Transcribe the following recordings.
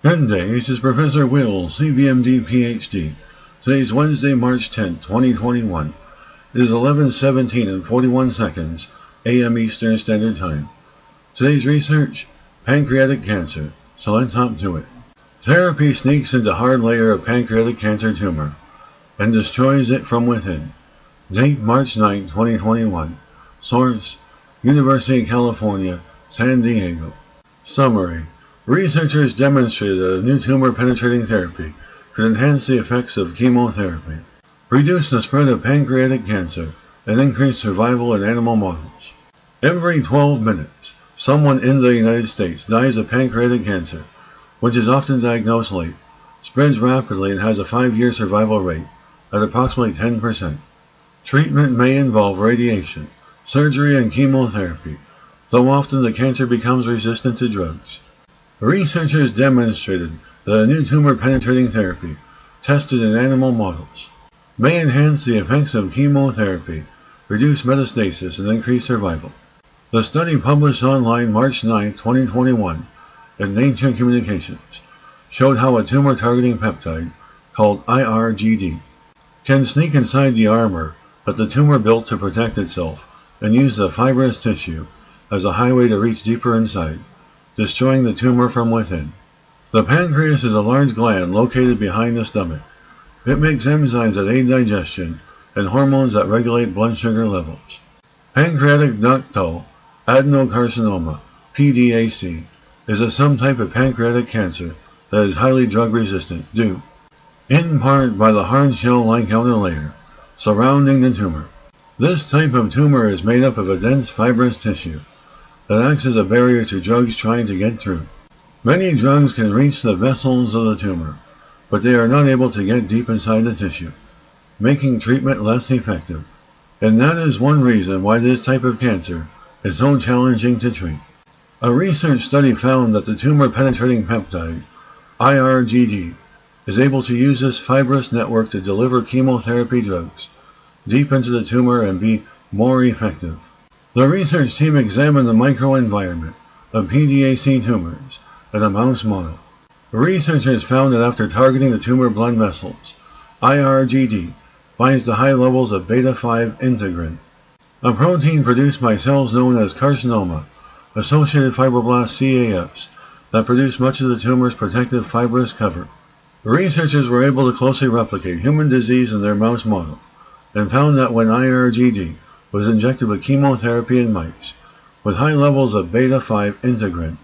Good day, this is Professor Will, CVMD PhD. Today is Wednesday, March 10th, 2021. It is 11:17 and 41 seconds a.m. Eastern Standard Time. Today's research, pancreatic cancer, so let's hop to it. Therapy sneaks into hard layer of pancreatic cancer tumor and destroys it from within. Date March 9, 2021. Source, University of California, San Diego. Summary. Researchers demonstrated that a new tumor-penetrating therapy could enhance the effects of chemotherapy, reduce the spread of pancreatic cancer, and increase survival in animal models. Every 12 minutes, someone in the United States dies of pancreatic cancer, which is often diagnosed late, spreads rapidly, and has a 5-year survival rate at approximately 10%. Treatment may involve radiation, surgery, and chemotherapy, though often the cancer becomes resistant to drugs. Researchers demonstrated that a new tumor-penetrating therapy, tested in animal models, may enhance the effects of chemotherapy, reduce metastasis, and increase survival. The study, published online March 9, 2021, in Nature Communications, showed how a tumor-targeting peptide, called IRGD, can sneak inside the armor that the tumor built to protect itself and use the fibrous tissue as a highway to reach deeper inside, destroying the tumor from within. The pancreas is a large gland located behind the stomach. It makes enzymes that aid digestion and hormones that regulate blood sugar levels. Pancreatic ductal adenocarcinoma, PDAC, is a subtype of pancreatic cancer that is highly drug resistant due, in part, by the hard shell-like outer layer surrounding the tumor. This type of tumor is made up of a dense fibrous tissue that acts as a barrier to drugs trying to get through. Many drugs can reach the vessels of the tumor, but they are not able to get deep inside the tissue, making treatment less effective. And that is one reason why this type of cancer is so challenging to treat. A research study found that the tumor-penetrating peptide, IRGD, is able to use this fibrous network to deliver chemotherapy drugs deep into the tumor and be more effective. The research team examined the microenvironment of PDAC tumors in a mouse model. Researchers found that after targeting the tumor blood vessels, IRGD binds to high levels of beta-5 integrin, a protein produced by cells known as carcinoma-associated fibroblast CAFs that produce much of the tumor's protective fibrous cover. Researchers were able to closely replicate human disease in their mouse model and found that when IRGD was injected with chemotherapy in mice with high levels of beta-5 integrin,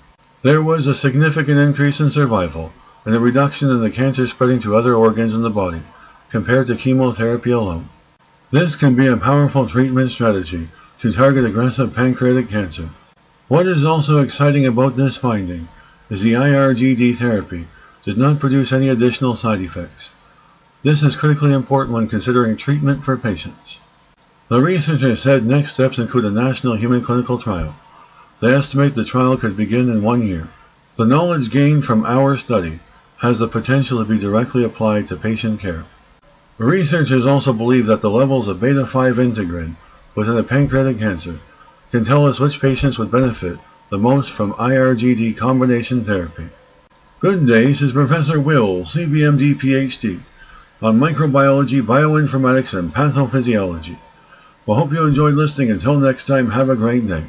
there was a significant increase in survival and a reduction in the cancer spreading to other organs in the body compared to chemotherapy alone. This can be a powerful treatment strategy to target aggressive pancreatic cancer. What is also exciting about this finding is the IRGD therapy did not produce any additional side effects. This is critically important when considering treatment for patients. The researchers said next steps include a national human clinical trial. They estimate the trial could begin in 1 year. The knowledge gained from our study has the potential to be directly applied to patient care. Researchers also believe that the levels of beta-5 integrin within a pancreatic cancer can tell us which patients would benefit the most from IRGD combination therapy. Good day, this is Professor Will, CVMD PhD, on microbiology, bioinformatics, and pathophysiology. Well, hope you enjoyed listening. Until next time, have a great day.